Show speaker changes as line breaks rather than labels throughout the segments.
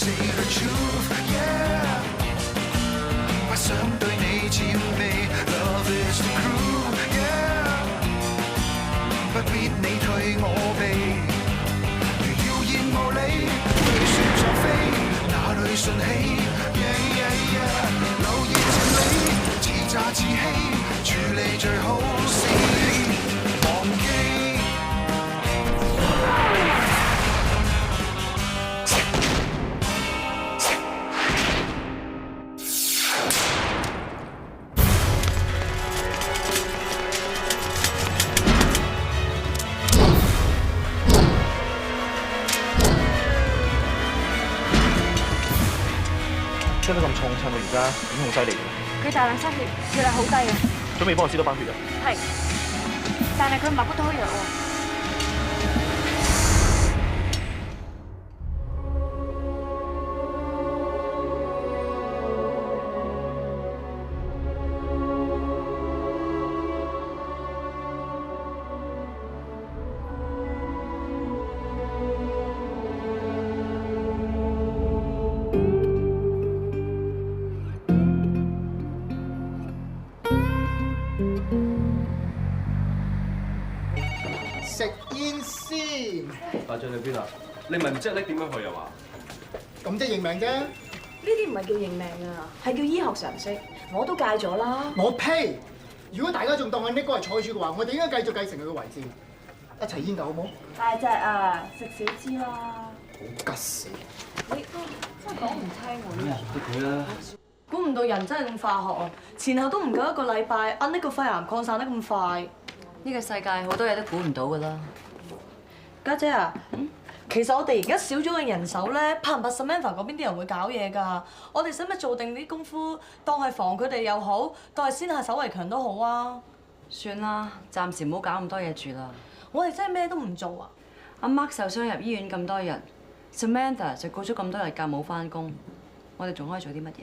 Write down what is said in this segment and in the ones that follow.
say the truth, yeah。不想對你諂媚 ，Love is the crew， yeah。不必你退我避，如謠言無理，對船作飛，哪裏順起 ？Yeah yeah yeah， 留意情理，自詐自欺，處理最好死忘記。
傷得咁重，趁到而家已經好犀利㗎。
佢大量失血，血量好低啊！
準備幫我止多包血啊！
係，但係佢唔係骨多藥喎。
食煙先。
大將你邊啊？你唔係唔知叻點樣去啊嘛？
咁即係認命啫。
呢啲唔係叫認命啊，係叫醫學常識。我都戒咗啦。
我呸！如果大家仲當阿 Nick 哥係彩主嘅話，我哋應該繼續繼承佢嘅遺志，一齊煙㗎好冇？
大隻啊，食少支啦。
好吉死！
你真係講唔聽喎呢
得佢啦。
估唔到人真係咁化學啊！前後都唔夠一個禮拜，阿 Nick 個肺癌擴散得咁快。
呢個世界好多嘢都估唔到噶啦。
家姐啊，其實我哋而家少咗嘅人手咧，怕唔怕 Samantha 嗰邊啲人會搞嘢㗎？我哋使唔使做定啲功夫，當係防佢哋又好，當係先下手為強都好啊？
算啦，暫時唔好搞咁多嘢住啦。
我哋真係咩都唔做啊！
阿 Mark 受傷入醫院咁多日 ，Samantha 就告咗咁多日假冇返工，我哋仲可以做啲乜嘢？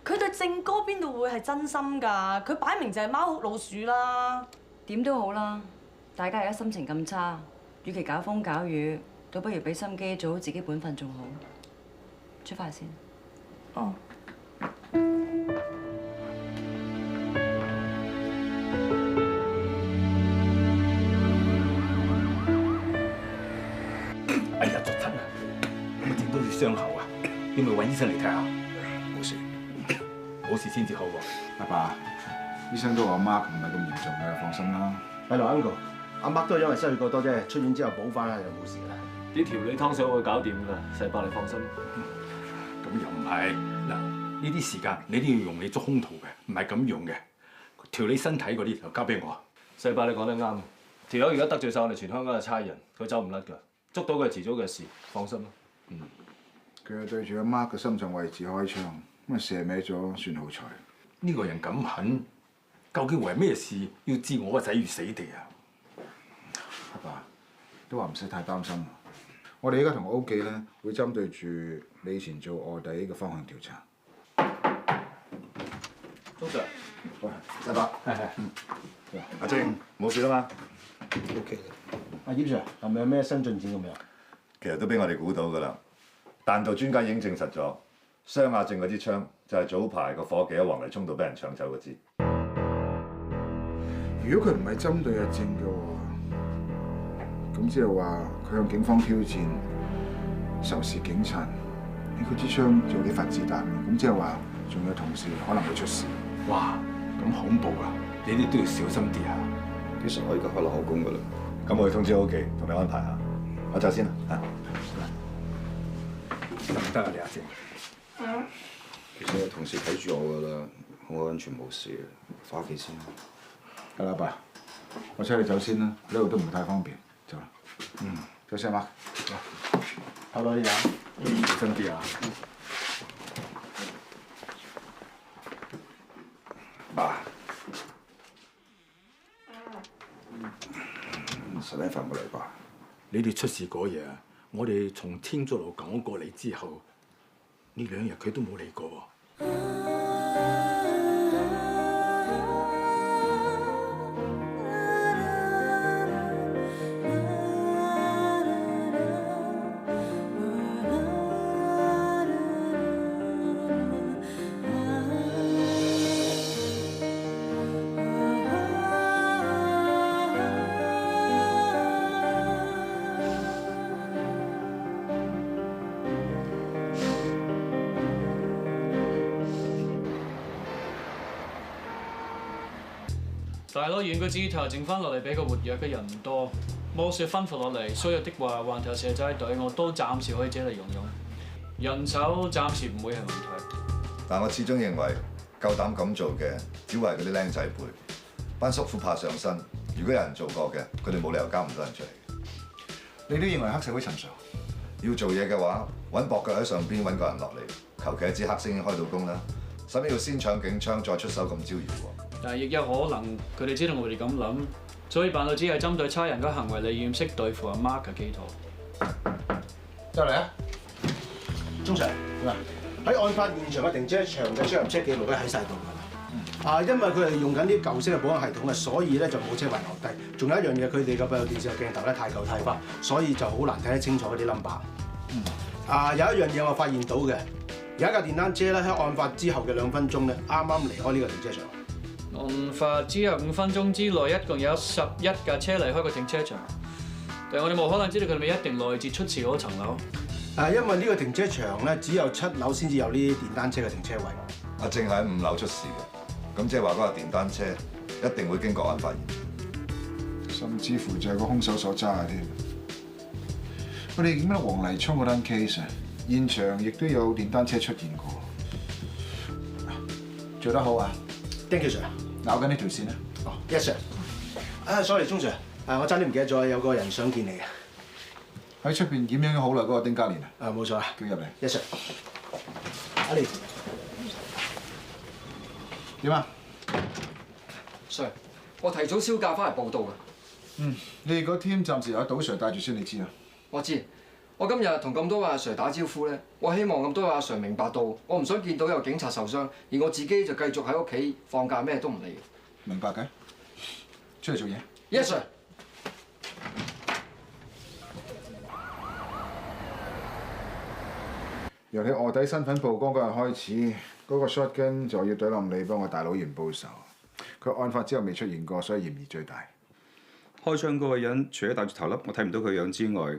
佢對正哥邊度會係真心㗎？佢擺明就係貓哭老鼠啦！
點都好啦，大家而家心情咁差，與其搞風搞雨，倒不如俾心機做好自己本分仲好。出發先。
哦。
哎呀，作親啊！有冇整到你傷口啊？要唔要揾醫生嚟睇下？
冇事，
冇事先至好喎。
阿爸，醫生都話阿 Mark 唔係咁嚴重嘅，放心啦。
係咯 ，Uncle，阿 Mark 都係因為失血過多啫，出院之後補翻啦，就冇事啦。
啲調理湯水我會搞掂㗎，細伯你放心。
咁又唔係嗱，呢啲時間你都要用你捉兇徒嘅，唔係咁用嘅。調理身體嗰啲就交俾我。
細伯你講得啱，條友而家得罪晒我哋全香港嘅差人，佢走唔甩㗎，捉到佢係遲早嘅事，放心啦。
佢係對住阿 Mark 嘅心臟位置開槍，咁啊射歪咗，算好彩。
呢個人咁狠，究竟為咩事要置我個仔於死地啊？
阿爸都話唔使太擔心。我哋而家同 O 記咧會針對住你以前做臥底嘅方向調查。
鍾 Sir，
喂，細伯，阿晶冇事啦嘛
OK 阿葉 Sir，係咪有咩新進展咁樣？
其實都俾我哋估到㗎啦，彈道專家已經證實咗，雙亞證嗰支槍就係早排個夥計喺黃泥涌度俾人搶走嗰支。
如果佢唔係針對阿正嘅話，咁即係話佢向警方挑戰，仇視警察，佢支槍仲有幾發子彈，咁即係話仲有同事可能會出事。
哇，咁恐怖啊！你哋都要小心啲啊！
其實我而家開落口供㗎啦，咁我去通知 O 記，同你安排下。我走先啦嚇。
得唔得啊，你阿姐？
其實有同事睇住我㗎啦，我安全冇事，翻屋企先啦。係啦，阿爸，我車你走先啦，呢度都唔太方便，走啦。走先啊，
好多啲啊，
小心啲啊！
爸，實喺份冇嚟啩？
你哋出事嗰夜啊，我哋從天竺路趕過嚟之後，呢2日佢都冇嚟過喎。
大老遠個指頭剩翻落嚟比較活躍嘅人唔多，冇事吩咐落嚟，需要的話環頭蛇仔隊我都暫時可以借嚟用用，人手暫時唔會係問題。
但我始終認為夠膽咁做嘅，只會係嗰啲僆仔輩，班叔父怕上身。如果有人做過嘅，佢哋冇理由交咁多人出嚟。
你都認為黑社會尋常？
要做嘢嘅話，揾駁腳喺上邊揾個人落嚟，求其一支黑星已經開到工啦，使乜要先搶警槍再出手咁招搖喎？
但係亦有可能佢哋知道我哋咁諗，所以扮到只係針對差人嘅行為嚟掩飾對付阿 Mark 嘅企圖。
就嚟啊，鐘 Sir，嗱喺案發現場嘅停車場嘅出入車記錄咧喺晒度㗎啦。因為佢係用緊啲舊式嘅保安系統嘅，所以咧就冇車牌留低。仲有一樣嘢，佢哋嘅閉路電視嘅鏡頭咧太舊太花，所以就好難睇得清楚嗰啲 number。有一樣嘢我發現到嘅，有一架電單車咧喺案發之後嘅2分鐘咧，啱啱離開呢個停車場。
案發之後5分鐘之內，一共有11架車離開個停車場，但係我哋冇可能知道佢哋咪一定來自出事嗰層樓。
因為呢個停車場咧只有7樓先至有呢啲電單車嘅停車位。
阿正喺5樓出事嘅，咁即係話嗰架電單車一定會經過案發現場，
甚至乎就係個兇手所揸嘅添。我哋點解黃麗聰嗰單 case 啊？現場亦都有電單車出現過，做得好啊
！Thank you sir，
咬緊呢條線啊！
哦 ，Yes sir。sorry， 鐘 Sir， 我差啲唔記得咗，有個人想見你嘅。
喺出邊檢驗好啦，嗰個丁嘉蓮啊！
冇錯啦，
叫入嚟。
Yes sir。阿蓮，
點啊
？Sir， 我提早銷假翻嚟報到嘅。
你哋個 team 暫時有杜 Sir 帶住先，你知啊？
我知。我今日同咁多位阿 Sir 打招呼咧，我希望咁多位阿 Sir 明白到，我唔想見到有警察受傷，而我自己就繼續喺屋企放假，咩都唔理。
明白嘅，出嚟做嘢。
Yes sir。
由你臥底身份曝光嗰日開始，嗰個 shotgun 就要懟冧你幫我大佬員報仇。佢案發之後未出現過，所以嫌疑最大。
開槍嗰個人除咗戴住頭笠，我睇唔到佢樣之外，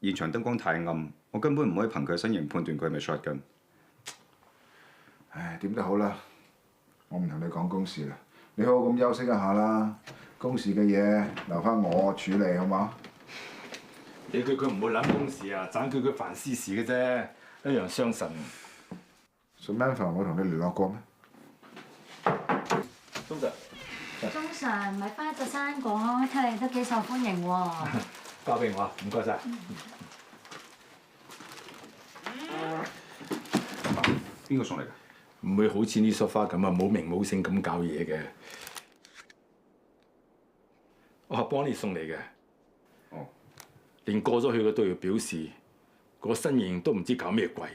現場燈光太暗，我根本唔可以憑佢身形判斷佢係咪 shotgun。
唉，點都好啦，我唔同你講公事啦，你好好咁休息一下啦。公事嘅嘢留翻我處理，好嗎？
你叫佢唔好諗公事啊，盞叫佢煩私事嘅啫，一樣傷神。
Samantha， 我同你聯絡過咩？
鐘 Sir，
鐘 Sir， 買翻一隻生果，睇嚟都幾受歡迎喎。
交俾我，唔該晒。
邊個送嚟㗎？
唔會好似呢束花咁啊，冇名冇姓咁搞嘢嘅。我係幫你送嚟嘅。
哦。
連過咗去嘅都要表示，個身形都唔知搞咩鬼。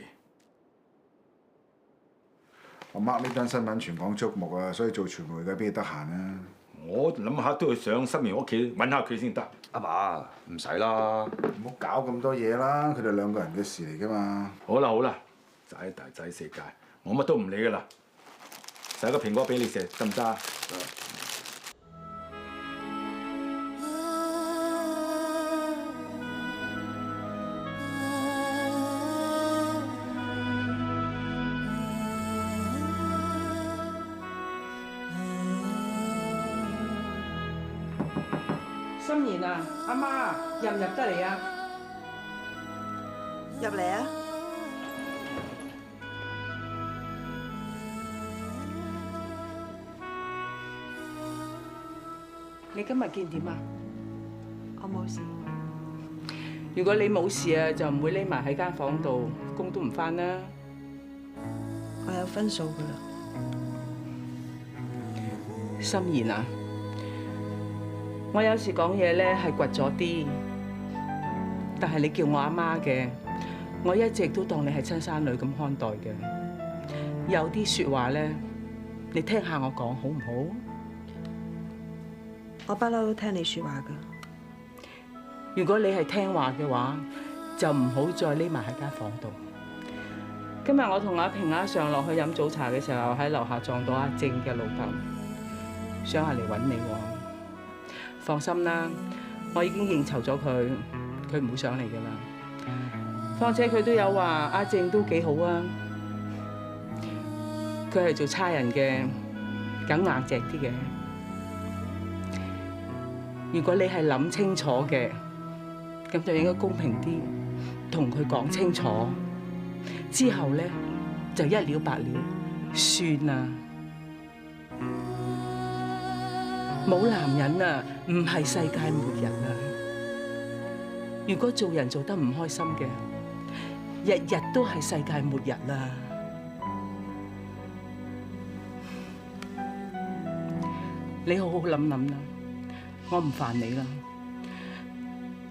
我 mark 呢單新聞全港矚目啊，所以做傳媒嘅邊度得閒啊？
我諗下都要上失眠屋企揾下佢先得。
阿爸，唔使啦，
唔好搞咁多嘢啦，佢哋2個人嘅事嚟㗎嘛。
好啦好啦，仔大仔世界，我乜都唔理㗎啦。洗個蘋果俾你食，得唔得啊？
心妍啊，阿媽入唔入得嚟啊？
入嚟啊！
你今日見點啊？
我冇事。
如果你冇事啊，就唔會匿埋喺間房度，工都唔返啦。
我有分數㗎啦。
心妍啊！我有時講嘢咧係倔咗啲，但係你叫我阿媽嘅，我一直都當你係親生女咁看待嘅。有啲説話咧，你聽下我講好唔好？
我不嬲都聽你説話㗎。
如果你係聽話嘅話，就唔好再匿埋喺間房度。今日我同阿平阿上落去飲早茶嘅時候，喺樓下撞到阿正嘅老豆，想下嚟揾你喎。放心啦，我已經應酬咗佢，佢唔會上嚟噶啦。況且佢都有話阿正都幾好啊，佢係做差人嘅，梗硬淨啲嘅。如果你係諗清楚嘅，咁就應該公平啲，同佢講清楚。之後咧就一了百了，算啦。冇男人啊，唔係世界末日啊！如果做人做得唔開心嘅，日日都係世界末日啦。你好好諗諗啦，我唔煩你啦，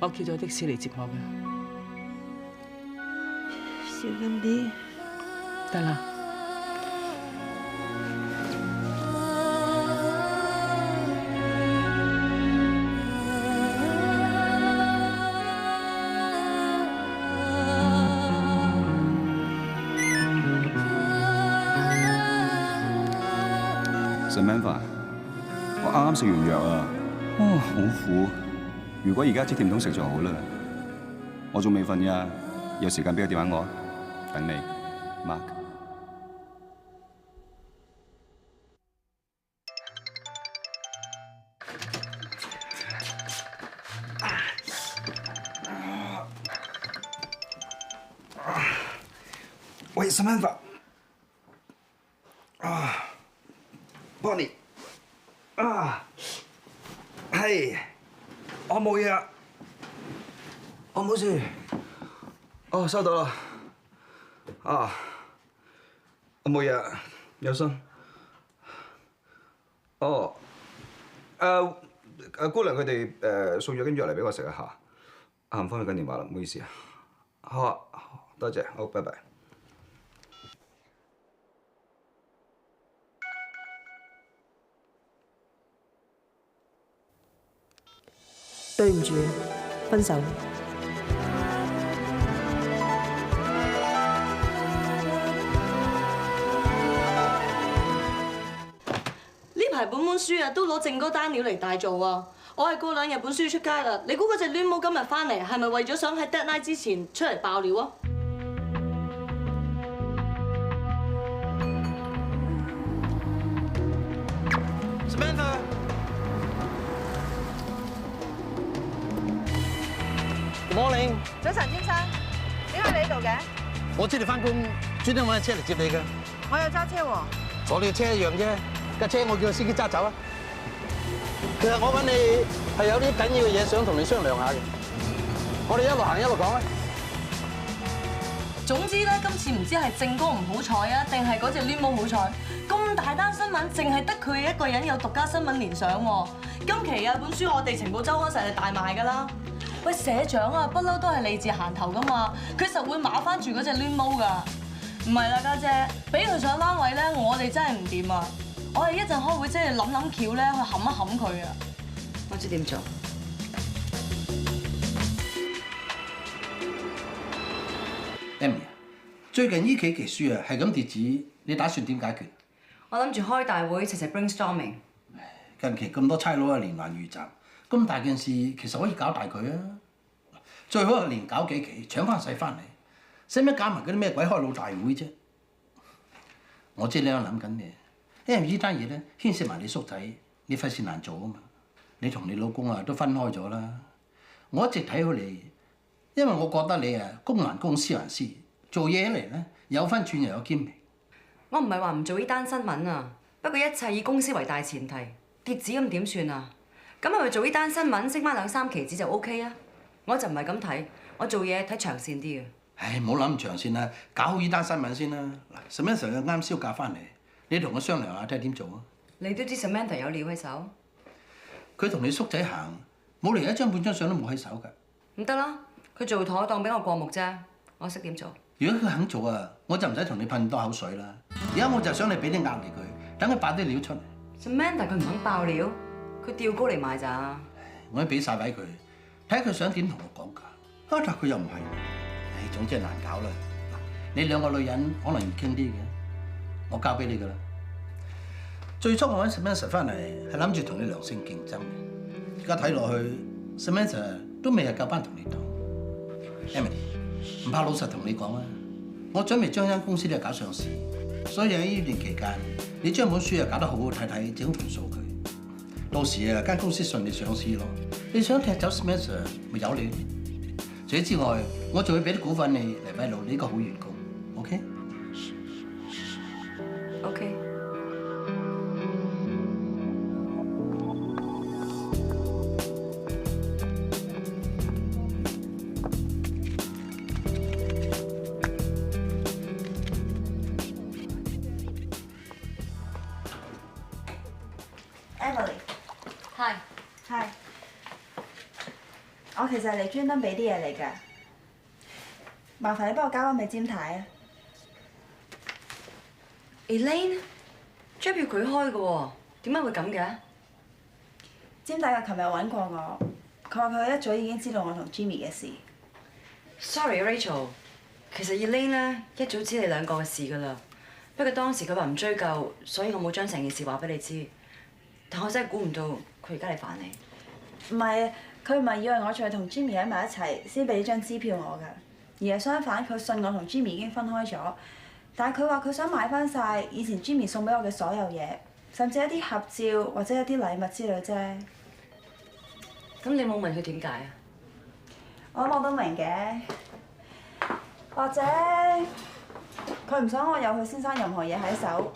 我叫咗的士嚟接我嘅。
小心啲。
得啦。
Samantha， 我啱啱食完藥啊，好苦。如果而家即甜筒食就好啦。我仲未瞓呀，有時間俾個電話我，等你 ，Mark。喂 ，Samantha。Bonnie， 係，我冇嘢，我冇事。收到啦。我冇嘢，有心。姑娘佢哋送咗啲藥嚟俾我食一下。唔方便跟電話啦，唔好意思啊。好啊，多謝，好，拜拜。
對唔住，分手。
呢排本書啊都攞正嗰單料嚟大做啊！我係過2日本書出街啦，你估嗰隻攣毛今日翻嚟係咪為咗想喺 deadline 之前出嚟爆料啊？Morning，
早晨，先生，點解你喺度嘅？
我知你翻工，專登揾架車嚟接你嘅。
我有揸車喎。
我哋嘅車一樣啫，架車我叫個司機揸走啊。其實我揾你係有啲緊要嘅嘢想同你商量下嘅，我哋一路行一路講啊。
總之咧，今次唔知係正哥唔好彩啊，定係嗰隻攣毛好彩？咁大單新聞，淨係得佢一個人有獨家新聞連想喎。今期啊，本書我哋情報週刊實係大賣㗎啦。喂，社長啊，不嬲都係利字行頭㗎嘛，佢實會馬翻住嗰隻攣毛㗎。唔係啦，家姐，俾佢上單位咧，我哋真係唔掂啊！我哋一陣開會真係諗橋咧，去冚一冚佢啊！
我知點做。
Amy， 最近呢幾期書啊係咁跌紙，你打算點解決？
我諗住開大會，齊齊 brainstorming。
近期咁多差佬啊，連環遇襲，咁大件事其實可以搞大佢啊！最好係連搞幾期，搶翻曬翻嚟，使乜搞埋嗰啲咩鬼開老大會啫？我知你喺度諗緊嘅，因為呢單嘢咧牽涉埋你叔仔，你費事難做啊嘛。你同你老公啊都分開咗啦。我一直睇好你，因為我覺得你啊公還公，私還私，做嘢嚟咧有分寸又有堅明。
我唔係話唔做呢單新聞啊，不過一切以公司為大前提，跌紙咁點算啊？咁係咪做呢單新聞升翻2、3期紙就 OK 啊？我就唔係咁睇，我做嘢睇長線啲嘅。
唉，唔好諗咁長線啦，搞好呢單新聞先啦。嗱，Samantha又啱銷假翻嚟，你同佢商量下睇下點做啊？
你都知 Samantha 有料喺手，
佢同你叔仔行，冇理由一張半張相都冇喺手㗎。
唔得啦，佢做妥當俾我過目啫，我識點做。
如果佢肯做啊，我就唔使同你噴咁多口水啦。而家我就想你俾啲壓力佢，等佢擺啲料出嚟。
Samantha 佢唔肯爆料，佢吊高嚟賣咋？
我已經俾曬位佢，睇佢想點同我講㗎。但佢又唔係，唉，總之係難搞啦。嗱，你兩個女人可能易傾啲嘅，我交俾你㗎啦。最初我揾 Samantha 翻嚟係諗住同你良性競爭嘅，而家睇落去 Samantha 都未係夠班同你鬥。Emily， 唔怕老實同你講啊，我準備將間公司咧搞上市，所以喺呢段期間，你將本書又搞得好好睇睇，整盤數據。
到時啊間公司順利上市咯。你想踢走 Spencer 咪由你。除此之外，我仲會俾啲股份你嚟維護呢個好員工。OK？
OK。Emily， 係。
係。我其實係嚟專登俾啲嘢你㗎，麻煩你幫我交翻俾詹太啊。
Elaine，張票佢開嘅喎，點解會咁嘅？
詹太佢琴日揾過我，佢話佢一早已經知道我同 Jimmy 嘅事。
Sorry Rachel， 其實 Elaine 咧一早知你兩個嘅事㗎啦，不過當時佢話唔追究，所以我冇將成件事話俾你知。但我真係估唔到佢而家嚟煩你。
唔係啊，佢唔係以為我仲係同 Jimmy 喺埋一齊先俾呢張支票我㗎，而係相反，佢信我同 Jimmy 已經分開咗。但係佢話佢想買翻晒以前 Jimmy 送俾我嘅所有嘢，甚至一啲合照或者一啲禮物之類啫。
咁你冇問佢點解啊？
我都明嘅，或者佢唔想我有佢先生任何嘢喺手，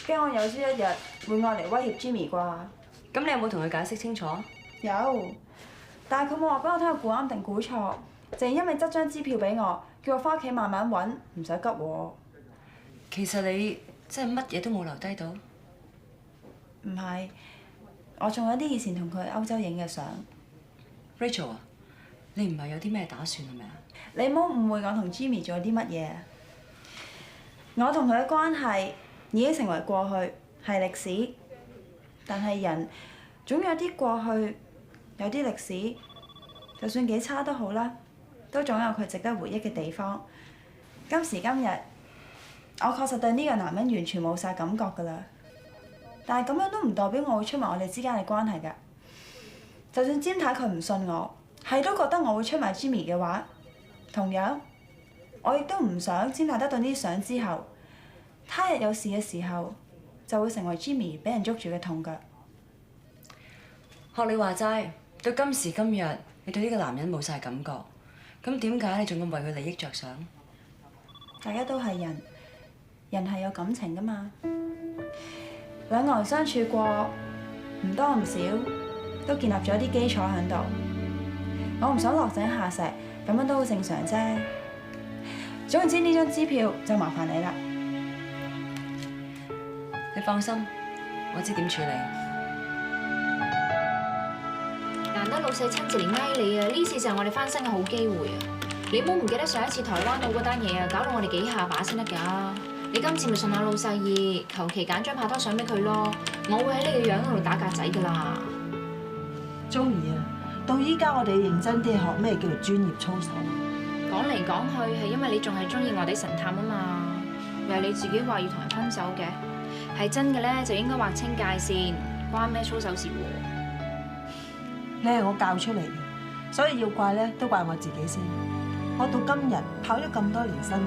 驚我有朝一日會愛嚟威脅 Jimmy 啩。
咁你有冇同佢解釋清楚？
有，但係佢冇話俾我聽佢估啱定估錯，淨係因為執張支票俾我，叫我翻屋企慢慢揾，唔使急喎。
其實你真係乜嘢都冇留低到？
唔係，我仲有啲以前同佢歐洲影嘅相。
Rachel 啊，你唔係有啲咩打算係咪啊？
你唔好誤會我同 Jimmy 做咗啲乜嘢。我同佢嘅關係已經成為過去，係歷史。但係人總有啲過去，有啲歷史，就算幾差都好啦，都總有佢值得回憶嘅地方。今時今日，我確實對呢個男人完全冇晒感覺㗎啦。但係咁樣都唔代表我會出賣我哋之間嘅關係㗎。就算詹太佢唔信我，係都覺得我會出賣 Jimmy 嘅話，同樣我亦都唔想詹太得到呢啲相之後，他日有事嘅時候就會成為 Jimmy 俾人捉住嘅痛腳。
學你話齋，到今時今日，你對呢個男人冇晒感覺，咁點解你仲咁為佢利益着想？
大家都係人，人係有感情㗎嘛。兩個人相處過，唔多唔少，都建立咗啲基礎喺度。我唔想落井下石，咁樣都好正常啫。總言之，呢張支票就麻煩你啦。
你放心，我知點處理。
難得老細親自嚟嗌你啊！呢次就係我哋翻身嘅好機會啊！你唔好唔記得上一次台灣佬嗰單嘢啊，搞到我哋幾下把先得㗎。你今次咪順下老細意，求其揀張拍拖相俾佢咯。我會喺你個樣嗰度打格仔㗎啦。
鍾意啊！到依家我哋認真啲學咩叫做專業操守。
講嚟講去係因為你仲係中意我哋神探啊嘛，又係你自己話要同人分手嘅。係真嘅咧，就應該劃清界線，關咩操守事喎？
你係我教出嚟嘅，所以要怪咧都怪我自己先。我到今日跑咗咁多年新聞，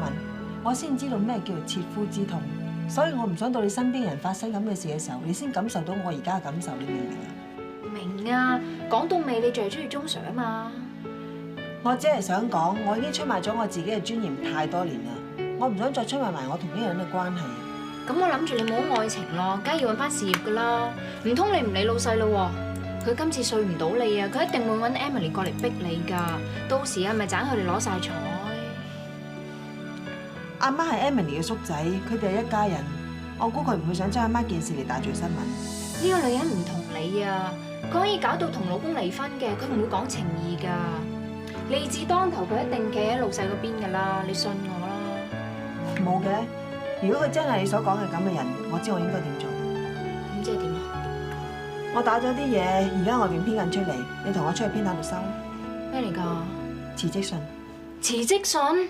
我先知道咩叫做切膚之痛，所以我唔想到你身邊人發生咁嘅事嘅時候，你先感受到我而家嘅感受，你明唔明啊？
明啊，講到尾你就係中意鐘 Sir 啊嘛。
我只係想講，我已經出賣咗我自己嘅尊嚴太多年啦，我唔想再出賣埋我同呢個人嘅關係。
咁我諗住你冇愛情咯，梗係要揾翻事業噶啦。唔通你唔理老細咯喎？佢今次睡唔到你啊，佢一定會揾 Emily 過嚟逼你㗎。到時啊，咪盞佢哋攞晒彩。
阿媽係 Emily 嘅叔仔，佢哋係一家人。我估佢唔會想將阿媽件事嚟大做新聞。
呢個女人唔同你啊，佢可以搞到同老公離婚嘅，佢唔會講情義㗎。利字當頭，佢一定企喺老細嗰邊㗎啦，你信我啦。
冇嘅，如果佢真係你所講嘅咁嘅人，我知我應該點做。
咁即係點啊？
我打咗啲嘢，而家外邊編緊出嚟，你同我出去編檔度收。
咩嚟㗎？
辭職信。
辭職信？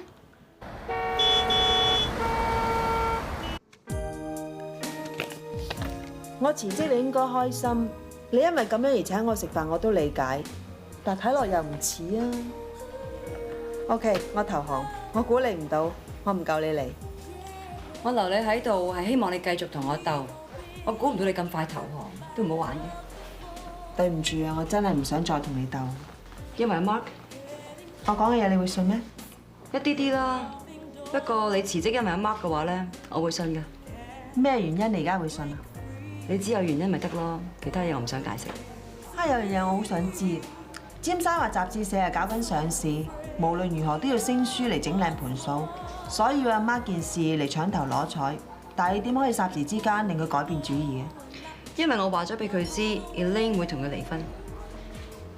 我辭職你應該開心，你因為咁樣而請我食飯我都理解，但睇落又唔似啊。OK， 我投降，我估你唔到，我唔夠你嚟。
我留你喺度係希望你繼續同我鬥，我估唔到你咁快投降，都唔好玩嘅。
對唔住啊，我真係唔想再同你鬥。
因為阿 Mark，
我講嘅嘢你會信咩？
一啲啲啦。不過你辭職因為阿 Mark 嘅話咧，我會信嘅。
咩原因你而家會信啊？
你知有原因咪得咯，其他嘢我唔想解釋。
有樣嘢我好想知，尖沙話雜誌社係搞緊上市，無論如何都要升書嚟整靚盤數，所以要阿 Mark 件事嚟搶頭攞彩。但係你點可以霎時之間令佢改變主意嘅？
因為我話咗俾佢知 ，Elaine 會同佢離婚。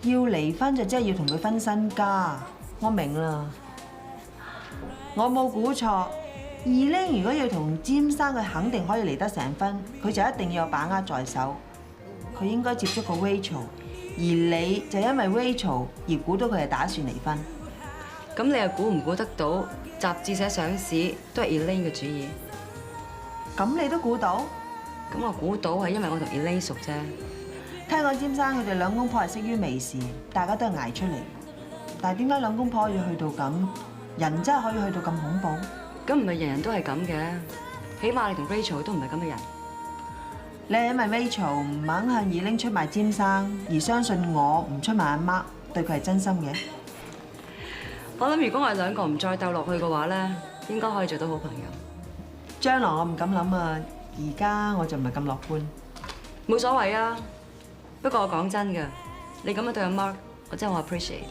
要離婚就即係要同佢分身家，我明啦。我冇估錯，Elaine 如果要同詹生，佢肯定可以離得成婚，佢就一定要有把握在手。佢應該接觸過 Rachel， 而你就因為 Rachel 而估到佢係打算離婚。
咁你又估唔估得到雜誌社上市都係 Elaine 嘅主意？
咁你都估到？
咁我估到係因為我同 Elaine 熟啫。
聽講詹生佢哋兩公婆係識於微時，大家都係捱出嚟。但係點解兩公婆要去到咁？人真係可以去到咁恐怖？
咁唔係人人都係咁嘅，起碼你同 Rachel 都唔係咁嘅人。
你係因為 Rachel 唔肯向Elaine出賣詹生，而相信我唔出賣阿 Mark，對佢係真心嘅。
我諗如果我哋兩個唔再鬥落去嘅話咧，應該可以做到好朋友。
將來我唔敢諗啊，而家我就唔係咁樂觀。
冇所謂啊，不過我講真嘅，你咁樣對阿 Mark，我真係好 appreciate。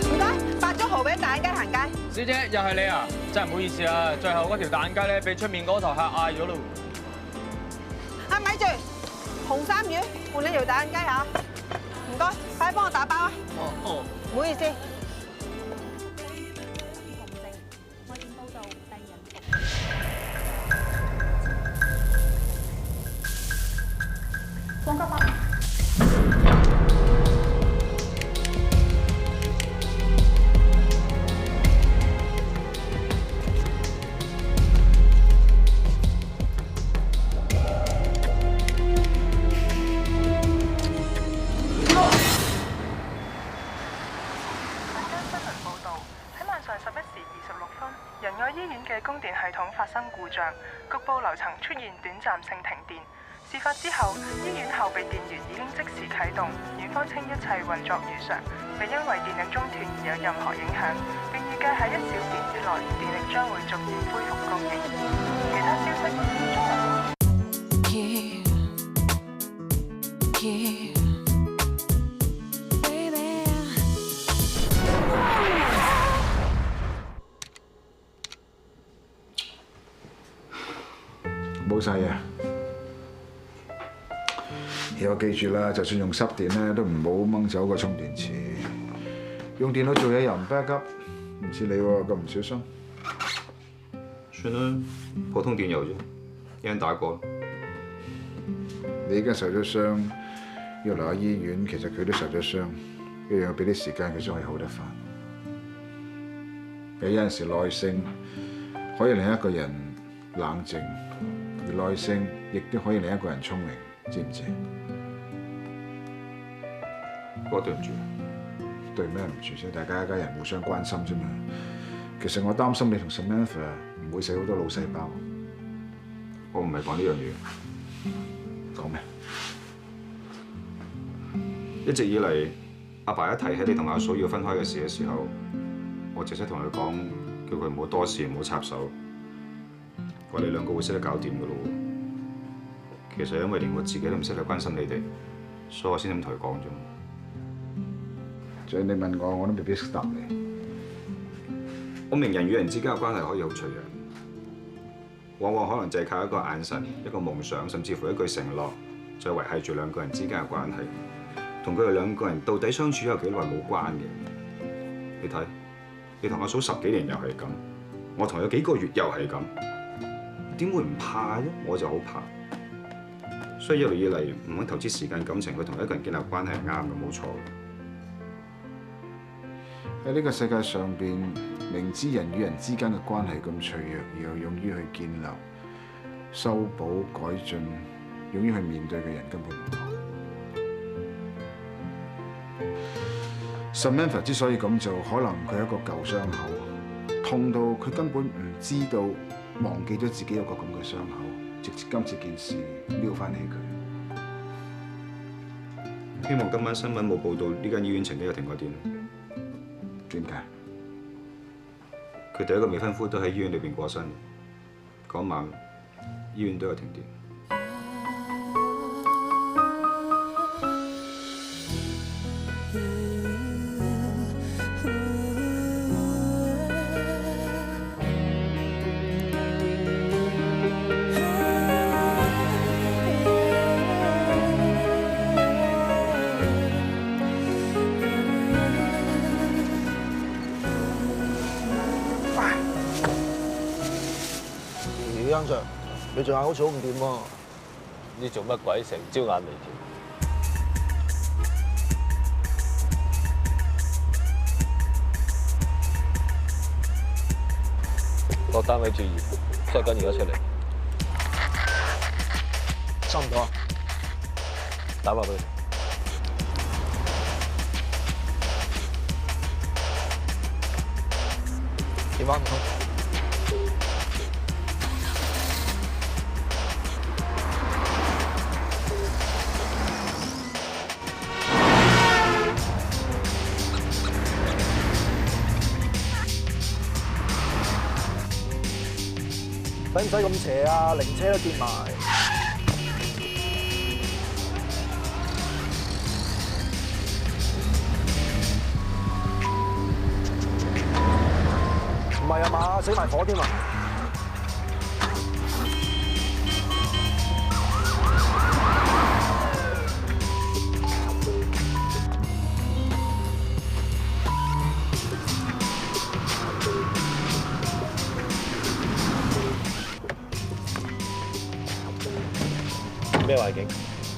唔該，8鐘號俾大眼雞行街。
小姐，又係你啊！真係唔好意思啊，最後嗰條大眼雞咧，俾出面嗰台客嗌咗咯。
啊，咪住，紅衫魚換你條大眼雞嚇。唔該，快啲幫我打包啊！
哦。
唔好意思。
黃國伯。
仁愛醫院嘅供電系統發生故障，局部樓層出現短暫性停電。事發之後，醫院後備電源已經即時啟動，院方稱一切運作如常，未因為電力中斷而有任何影響，並預計喺1小時之內，電力將會逐漸恢復供應。其他消息，
冇晒嘢，以後記住啦，就算用濕電咧，都唔好掹走個充電池。用電腦做嘢又唔 back up，唔似你喎咁唔小心。
算啦，普通電郵啫，有人打過。
你而家受咗傷，要留喺醫院，其實佢都受咗傷，一樣要俾啲時間佢先可以好得翻。有陣時耐性可以令一個人冷靜。而耐性亦都可以令一個人聰明，知唔知？
我對唔住。
對咩唔住啫？大家一家人互相關心啫嘛。其實我擔心你同 Samantha 唔會死好多腦細胞。
我唔係講呢樣嘢。
講咩？
一直以嚟，阿爸一提起你同阿嫂要分開嘅事嘅時候，我直接同佢講，叫佢唔好多事，唔好插手。話你兩個會識得搞掂噶咯喎，其實因為連我自己都唔識得關心你哋，所以我先咁同佢講啫。
所以你問我，我都未必識答你。
我明人與人之間嘅關係可以好脆弱，往往可能就係靠一個眼神、一個夢想，甚至乎一句承諾，就維繫住兩個人之間嘅關係。同佢哋兩個人到底相處有幾耐冇關嘅。你睇，你同阿嫂10幾年又係咁，我同佢幾個月又係咁。點會唔怕啫？我就好怕，所以一路以嚟唔肯投資時間感情去同一個人建立關係係啱嘅，冇錯。
喺呢個世界上邊，明知人與人之間嘅關係咁脆弱，而又勇於去建立、修補、改進、勇於去面對嘅人根本唔多。Samantha 之所以咁做，可能佢係一個舊傷口。痛到佢根本唔知道忘記咗自己有個咁嘅傷口，直至今次件事撩翻起佢。
希望今晚新聞冇報道呢間醫院曾經有停過電。
點解？
佢第一個未婚夫都喺醫院裏邊過身，嗰晚醫院都有停電。
啱 Sir， 你隻眼好似好唔掂喎。
你做乜鬼？成朝眼眉條。各單位注意，收緊而家出嚟。
收唔到啊！
打埋佢。
電話唔通。使唔使咁邪啊？靈車都跌埋。唔係啊嘛，死埋火添啊！
咩環境？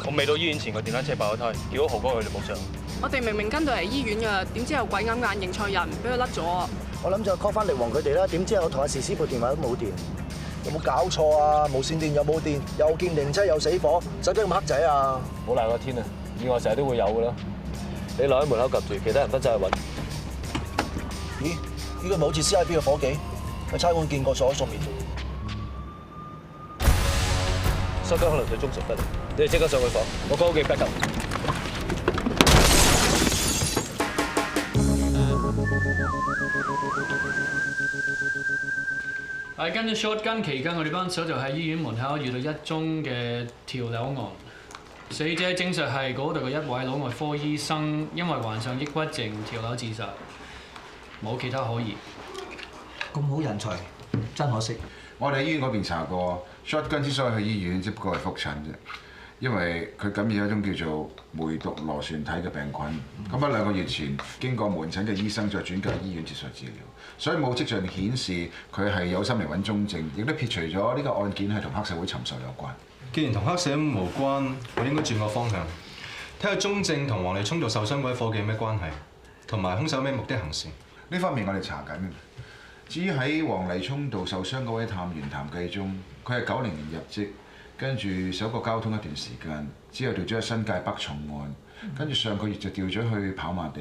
我未到醫院前個電單車爆咗胎，叫咗豪哥佢哋補償。
我哋明明跟到嚟醫院㗎，點知有鬼揞眼認錯人，俾佢甩咗啊！
我諗就 call 翻力王佢哋啦，點知我同阿時師部電話都冇電，有冇搞錯啊？無線電又冇電，又見靈車又死火，使乜咁黑仔啊？
唔好賴個天啊！意外成日都會有㗎啦。你留喺門口及住，其他人分走去揾。
咦？呢個咪好似 CIB 嘅伙計，喺差館見過所滅。
收緊可能對中誠不利，你哋即刻上去房，我高記 backup。
係跟住 shotgun 期間，我哋班手就喺醫院門口遇到一宗嘅跳樓案。死者證實係嗰度嘅一位腦外科醫生，因為患上抑鬱症跳樓自殺，冇其他可疑。
咁好人才，真可惜。
我哋喺醫院嗰邊查過 ，Shotgun 之所以去醫院，只不過係覆診啫，因為佢感染一種叫做梅毒螺旋體嘅病菌。咁喺2個月前，經過門診嘅醫生再轉介醫院接受治療，所以冇跡象顯示佢係有心嚟揾中正，亦都撇除咗呢個案件係同黑社會尋仇有關。
既然同黑社會無關，我應該轉個方向，睇下中正同黃利聰度受傷嗰位夥計有咩關係，同埋兇手咩目的行事。
呢方面我哋查緊。至於喺黃麗聰道受傷嗰位探員譚繼忠，佢係90年入職，跟住守過交通一段時間，之後調咗去新界北重案，跟住上個月就調咗去跑馬地。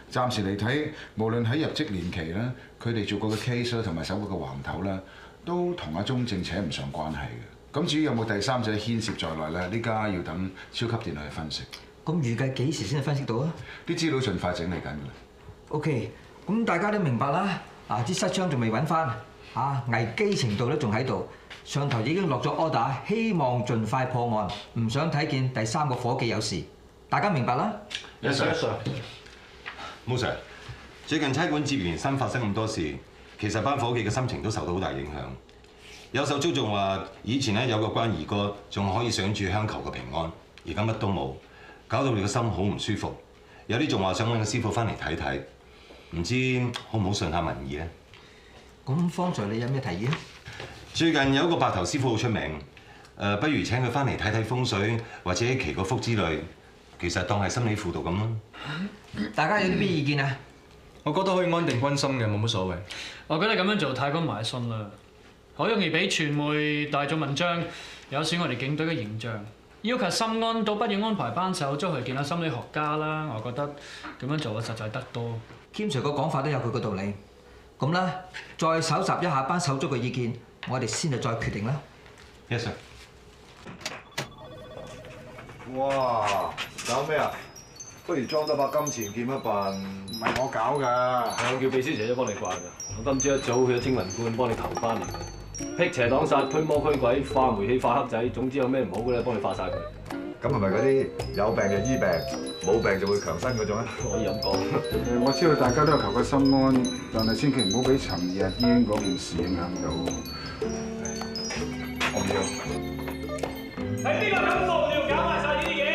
暫時嚟睇，無論喺入職年期啦，佢哋做過嘅 case 啦，同埋守過嘅橫頭啦，都同阿中正扯唔上關係嘅。咁至於有冇第三者牽涉在內咧，呢家要等超級電腦去分析。
咁預計幾時先至分析到啊？
啲資料盡快整理緊㗎啦。
OK， 咁大家都明白啦。啲失槍仲未揾翻，危機程度都仲喺度。上頭已經落咗 order， 希望盡快破案，唔想睇見第3個夥計有事。大家明白啦？
Yes sir。冇 Sir， 最近差館接連新發生咁多事，其實班夥計嘅心情都受到好大影響。有手足仲話，以前咧有個關二哥仲可以想住鄉求個平安，而家乜都冇，搞到你個心好唔舒服。有啲仲話想揾個師傅翻嚟睇睇。唔知好唔好順下民意咧？
咁方才你有咩提議咧？
最近有一個白頭師傅好出名，不如請佢翻嚟睇睇風水或者祈個福之類，其實當係心理輔導咁咯。
大家有啲咩意見啊？
我覺得可以安定軍心嘅，冇乜所謂。
我覺得咁樣做太過迷信啦，好容易俾傳媒大做文章，有損我哋警隊嘅形象。要求心安，倒不如安排班手出去見下心理學家啦。我覺得咁樣做實在得多。
Kim Sir 個講法都有佢個道理，咁啦，再搜集一下班手足嘅意見，我哋先至再決定啦。
Yes sir。
哇！搞咩啊？不如裝多把金錢劍一笨。
唔係我搞㗎，
係我叫秘書姐姐幫你掛㗎。我今朝一早去咗天文館幫你投翻嚟嘅。辟邪擋煞、驅魔驅鬼、化霉氣、化黑仔，總之有咩唔好嘅咧，幫你化晒佢。
咁係咪嗰啲有病就醫病，冇病就會強身嗰種啊？
可以咁講。
我知道大家都係求個心安，但係千祈唔好俾尋日醫院嗰件事影響到。我唔要。
係邊個咁無聊搞埋晒呢啲嘢？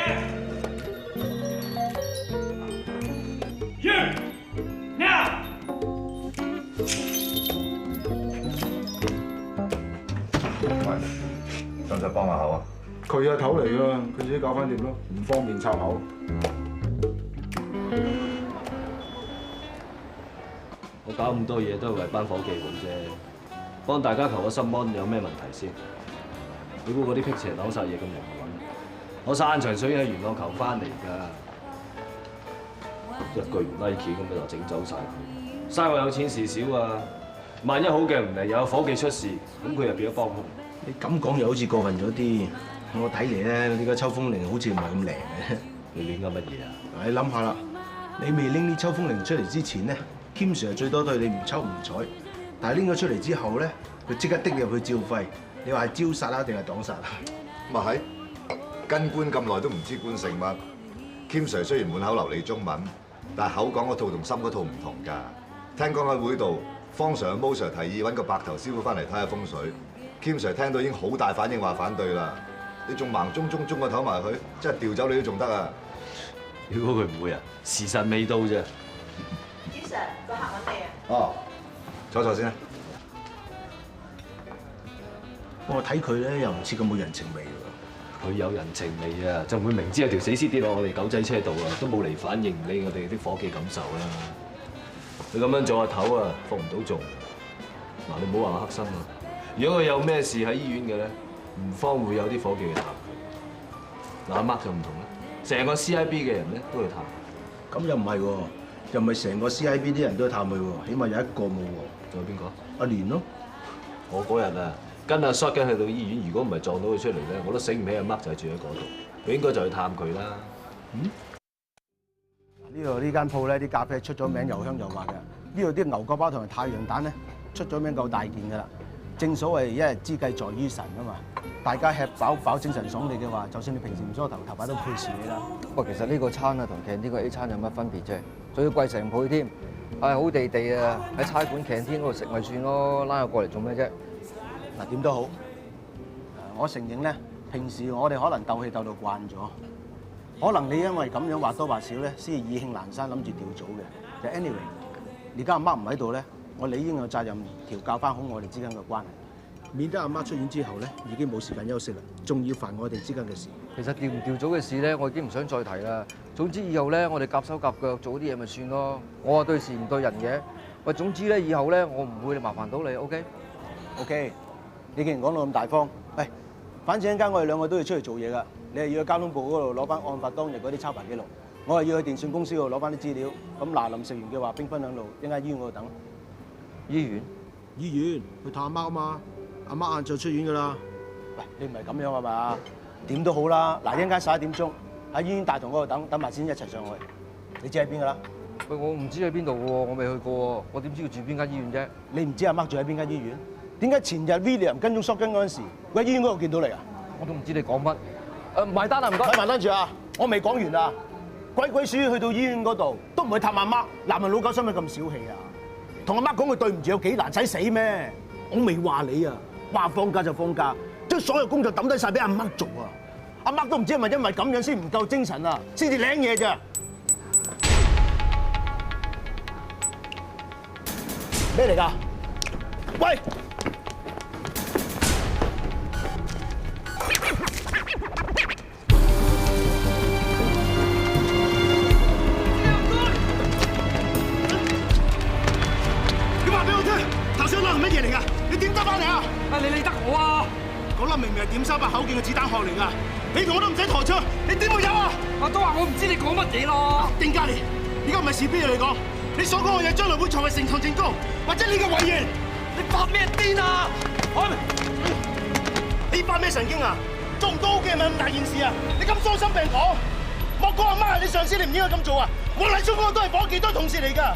使唔使幫下口啊？佢係頭嚟㗎，佢自己搞翻掂咯，唔方便插口。
我搞咁多嘢都係為班伙計好啫，幫大家求個心安，有咩問題先？你估嗰啲辟邪擋煞嘢咁容易揾？我山長水喺元朗求翻嚟㗎，一句唔 like 咁你就整走晒佢，嘥我有錢事少啊！萬一好嘅唔嚟，有伙計出事，咁佢又變咗幫兇。
你咁講又好似過分咗啲，我睇嚟咧，呢個秋風鈴好似唔係咁靈嘅。
你亂噏乜嘢啊？
你諗下啦，你未拎啲秋風鈴出嚟之前咧，Kim Sir 最多對你唔抽唔睬，但係拎咗出嚟之後咧，佢即刻滴入去照肺。你話係招殺啊定係擋殺啊？
咪係跟官咁耐都唔知官姓乜。Kim Sir 雖然滿口流利中文，但係口講嗰套同心嗰套唔同㗎。聽講喺會度，方 Sir、Mo Sir 提議揾個白頭師傅翻嚟睇下風水。 Kim Sir 聽到已經好大反應，話反對啦！你仲盲中個頭埋佢，真係調走你都仲得啊！
如果佢唔會啊，時辰未到啫。
Kim Sir 個客揾你啊！
哦，坐先啦。
我睇佢咧又唔似咁冇人情味喎。
佢有人情味啊，就唔會明知有條死屍跌落我哋狗仔車度啊，都冇嚟反應，唔理我哋啲伙計感受啦。佢咁樣做阿頭啊，服唔到做。嗱，你唔好話我黑心啊！ 如果佢有咩事喺醫院嘅咧，唔方會有啲伙計去探佢。嗱，阿 Mark 就唔同啦，成個 CIB 嘅人咧都去探佢。
咁又唔係喎，又唔係成個 CIB 啲人都去探佢喎，起碼有一個冇喎。
仲有邊個？
阿蓮咯。我
嗰日啊，跟阿 Short 跟去到醫院，如果唔係撞到佢出嚟咧，我都醒唔起阿 Mark 就係住喺嗰度。佢應該就去探佢啦。
呢間鋪咧啲咖啡出咗名又香又滑嘅。呢度啲牛角包同埋太陽蛋咧出咗名夠大件㗎啦。 正所謂一日之計在於晨啊嘛，大家吃飽飽精神爽利嘅話，就算你平時唔梳頭，頭髮都配住你啦。
不過其實呢個餐啊同canteen個 A 餐有乜分別啫？仲要貴成倍添，係好地地啊！喺差館canteen嗰度食咪算咯，拉我過嚟做咩啫？
嗱點都好，我承認咧，平時我哋可能鬥氣鬥到慣咗，可能你因為咁樣或多或少咧，先至意興闌珊諗住調組嘅。就 anyway， 而家阿媽唔喺度咧。 我理應有責任調教翻好我哋之間嘅關係，免得阿媽出院之後咧已經冇時間休息啦，仲要煩我哋之間嘅事。
其實調唔調組嘅事咧，我已經唔想再提啦。總之以後咧，我哋夾手夾腳做啲嘢咪算咯。我話對事唔對人嘅。喂，總之咧，以後咧我唔會麻煩到你 ，OK？OK，
你既然講到咁大方，喂，反正一陣間我哋兩個都要出去做嘢㗎。你係要去交通部嗰度攞翻案發當日嗰啲抄牌記錄，我係要去電信公司嗰度攞翻啲資料。咁嗱，臨食完嘅話，兵分兩路，一陣間醫院嗰度等。 醫院去探阿媽啊嘛，阿媽晏晝出院噶啦。喂，你唔係咁樣啊嘛？點都好啦，嗱，一陣間11點鐘喺醫院大堂嗰度等埋先一齊上去。你知喺邊噶啦？
喂，我唔知喺邊度喎，我未去過喎，我點知要住邊間醫院啫？
你唔知阿媽住喺邊間醫院？點解前日 William 跟蹤 Shotgun 嗰陣時，佢喺醫院嗰度見到你啊？
我都唔知你講乜。埋單啊，唔該。
睇埋單住啊！我未講完啊！鬼鼠去到醫院嗰度都唔去探阿媽，男人老狗使乜咁小氣啊？ 同阿媽講句對唔住有幾難，使死咩？我未話你啊，話放假就放假，將所有工作抌低晒俾阿媽做啊！阿媽都唔知係咪因為咁樣先唔夠精神啊，先至領嘢咋？咩嚟㗎？喂！乜嘢嚟㗎？你點得翻嚟啊？你理得我啊！嗰粒明明係點300口徑嘅子彈殼嚟㗎，你同我都唔使抬槍，你點會有啊？我都話我唔知你講乜嘢咯。丁嘉蓮，而家唔係事邊嘢嚟講，你所講嘅嘢將來會成為呈堂證供，或者你嘅遺言。你發咩癲啊？你發咩神經啊？做唔到嘅咪咁大件事啊？你咁喪心病狂！莫講阿媽係你上司，你唔應該咁做啊！我黎忠剛都係伙計，都係同事嚟㗎，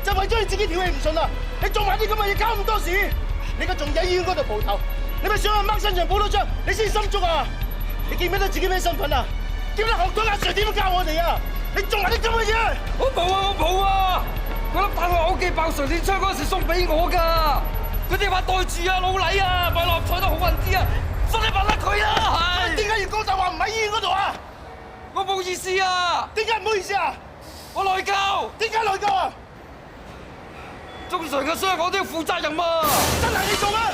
就為咗你自己條氣唔順啊！你做埋啲咁嘅嘢，搞咁多事，你而家仲喺醫院嗰度蒲頭，你咪想阿媽身上補多張，你先心足啊！你記唔記得自己咩身份啊？記唔記得學咗阿 Sir 點樣教我哋啊？你做埋啲咁嘅嘢！
我冇啊！嗰粒大學我記爆上年槍嗰時送俾我㗎，佢哋話袋住啊老禮啊，買六合彩都好運啲啊，信你問下佢啊！係
點解要講大話唔喺醫院嗰度啊？
我冇意思啊！
點解唔好意思啊？
我內疚。
點解內疚啊？
中常嘅傷我都要負責任啊！
真係你做啊？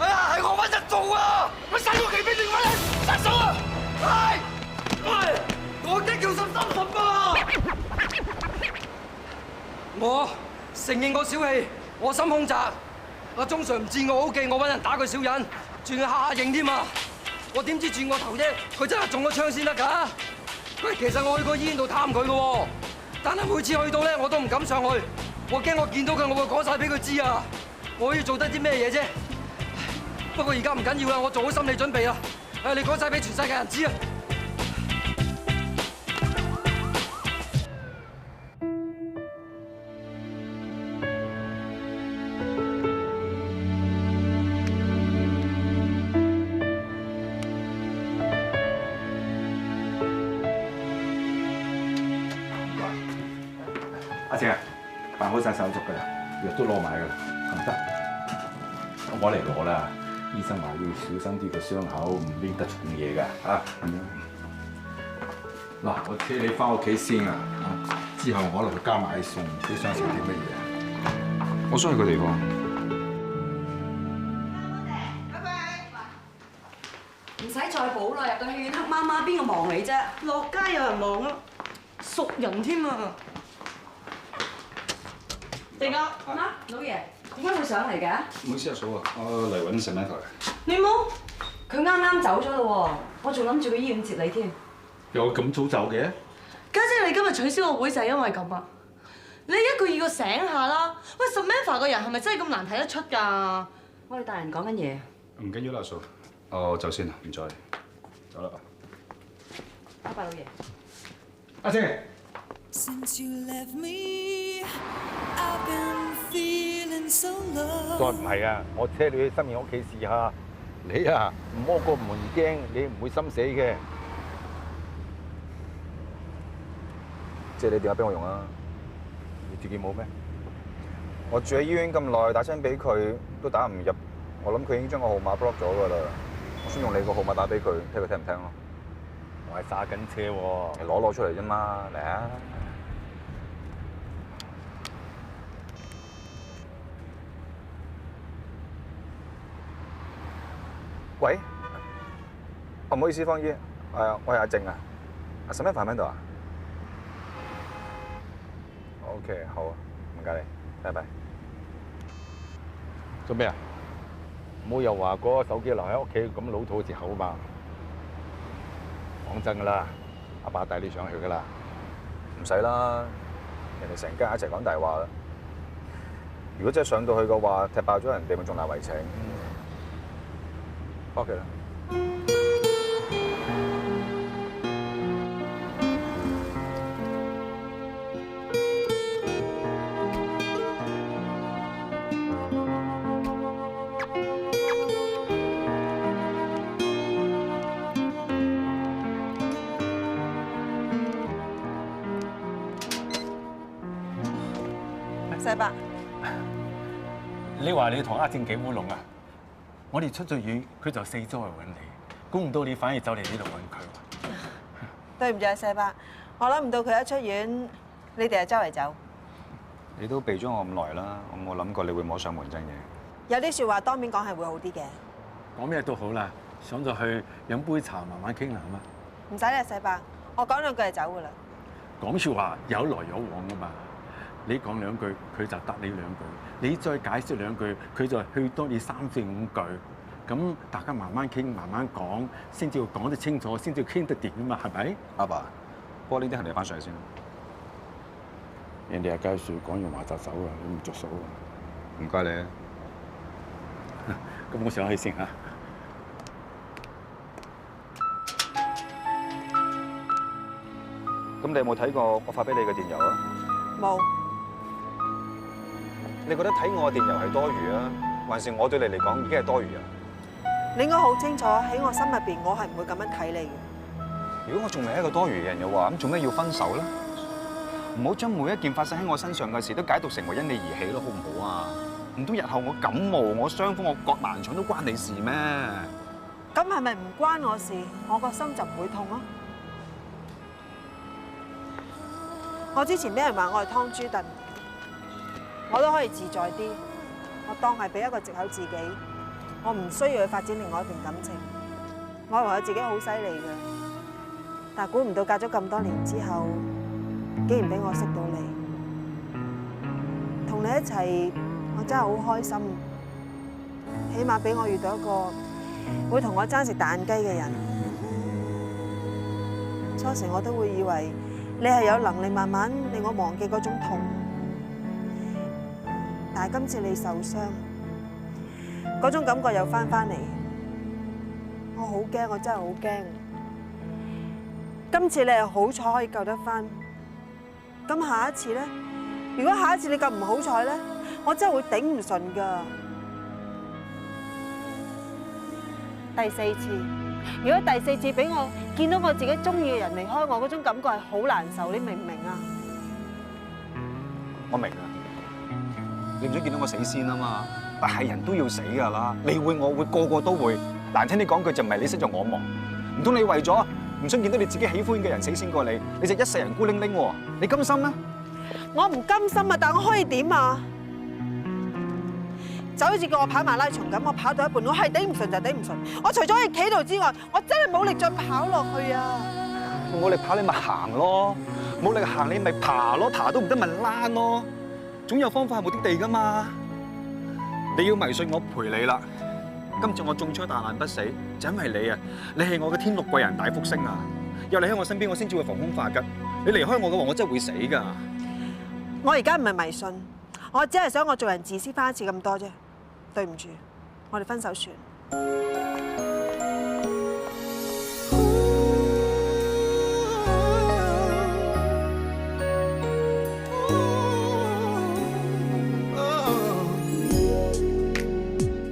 哎呀，係我揾人做啊！
咪殺個奇兵定揾人殺手啊！
係，我驚叫心心心啊！我承認我小氣，我心胸窄。阿鐘常唔知我好記，我揾人打佢小人，轉下認添啊！我點知轉個頭啫？佢真係中咗槍先得㗎！喂，其實我去過醫院度探佢嘅喎，但係每次去到咧，我都唔敢上去，我驚我見到佢，我會講晒俾佢知啊！我可以做得啲咩嘢啫？不過而家唔緊要啦，我做好心理準備啦。你講晒俾全世界人知啊！
阿姐啊，辦好晒手續㗎啦，藥都攞埋㗎啦，得，我嚟攞啦。醫生話要小心啲個傷口，唔拎得重嘢㗎嚇。咁樣。嗱，我車你翻屋企先啊，之後我嚟加埋餸，你想食啲乜嘢啊？
我想去個地方。
唔使再補啦，入到戲院黑媽媽，邊個望你啫？
落街有人望啊，熟人添啊！地哥，
媽，老爺，點解會上嚟嘅？
唔好意思啊，嫂啊，我嚟揾石 Michael。
你冇？
佢啱啱走咗咯喎，我仲諗住去醫院接你添。
有咁早走嘅？
家姐，你今日取消個會就係因為咁啊？你一個二個醒下啦！喂 ，Samantha 個人係咪真係咁難睇得出㗎？
我哋大人講緊嘢。
唔緊要啦，嫂。我走先啦，唔再。走啦。
拜拜，老爺。
阿姐。
再唔係啊，我車你去心儀屋企試下。你啊，唔摸個門驚，你唔會心死嘅。
借你電話俾我用啊！
你自己冇咩？
我住喺醫院咁耐，打聲俾佢都打唔入，我諗佢已經將個號碼 block 咗㗎啦。我先用你個號碼打俾佢，睇佢聽唔聽咯。
我係揸緊車喎，
攞出嚟啫嘛，嚟啊！喂，唔好意思，方姨，我係阿靜啊，阿 Samantha 喺度啊 ？OK， 好啊，唔該你，拜拜。
做咩啊？唔好又話嗰個手機留喺屋企咁老土藉口嘛。講真㗎啦，阿爸帶你上去㗎啦。
唔使啦，人哋成家一齊講大話啦。如果真係上到去嘅話，踢爆咗人哋咪仲難為情。返屋企啦。
世伯，
你話你同阿正幾烏龍啊？我哋出咗院，佢就四周去揾你，估唔到你反而走嚟呢度揾佢。
對唔住啊，世伯，我諗唔到佢一出院，你哋就周圍走。
你都避咗我咁耐啦，我冇諗過你會摸上門真嘅。
有啲説話當面講係會好啲嘅。
講咩都好啦，上咗去飲杯茶，慢慢傾啦，好嗎？
唔使啦，世伯，我講兩句就走噶啦。
講説話有來有往噶嘛。你講兩句，佢就答你兩句；你再解釋兩句，佢就去多你3、4、5句。咁大家慢慢傾，慢慢講，先至講得清楚，先至傾得掂啊嘛，係咪？
阿爸，不過呢啲係你翻上嚟先。
人哋係計數講完話就走啊，你唔着數啊！
唔該你啊。
咁我上去先嚇。
咁你有冇睇過我發俾你嘅電郵啊？
冇。
你覺得睇我嘅電郵係多餘啊，還是我對你嚟講已經係多餘啊？
你應該好清楚喺我心入邊，我係唔會咁樣睇你嘅。
如果我仲係一個多餘嘅人嘅話，咁做咩要分手咧？唔好將每一件發生喺我身上嘅事都解讀成為因你而起咯，好唔好啊？唔通日後我感冒、我傷風、我割盲腸都關你事咩？
咁係咪唔關我事，我個心就唔會痛咯？我之前俾人話我係湯豬燉，我都可以自在啲，我當係俾一個藉口自己，我唔需要去發展另外一段感情。我以為我自己好犀利嘅，但估唔到隔咗咁多年之後，竟然俾我識到你，同你一齊，我真係好開心。起碼俾我遇到一個會同我爭食蛋雞嘅人。初時我都會以為你係有能力慢慢令我忘記嗰種痛，但係今次你受傷，嗰種感覺又翻嚟，我好驚，我真係好驚。今次你係好彩可以救得翻，咁下一次咧？如果下一次你咁唔好彩咧，我真係會頂唔順㗎。第四次，如果第四次俾我見到我自己中意嘅人離開我，嗰種感覺係好難受，你明唔明啊？
我明啊，你唔想見到我死先啊嘛，但係人都要死㗎啦，你會我會個個都會。難聽啲講句就唔係你死就我亡，唔通你為咗唔想見到你自己喜歡嘅人死先過你，你就一世人孤零零喎，你甘心咩？
我唔甘心啊，但我可以點啊？就好似叫我跑馬拉松咁，我跑到一半，我係頂唔順就頂唔順。我除咗可以企度之外，我真係冇力再跑落去啊！
冇力跑你咪行咯，冇力行你咪爬咯，爬都唔得咪躝咯，總有方法係目的地噶嘛。你要迷信我陪你啦，今次我中槍大難不死，就因為你啊！你係我嘅天6貴人大福星啊！有你喺我身邊，我先至會防空化吉。你離開我嘅話，我真係會死㗎。
我而家唔係迷信，我只係想我做人自私翻一次咁多啫。對唔住，我哋分手算。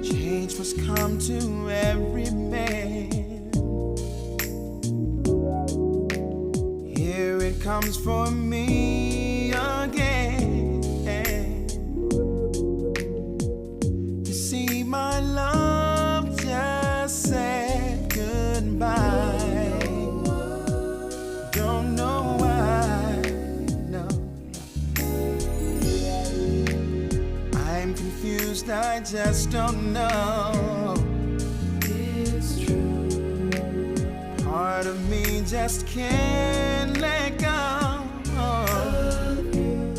Change must come to every man. Here it comes for me again. My love just said goodbye. Don't know why, no. I'm confused, I just don't know. It's true. Part of me just can't let go.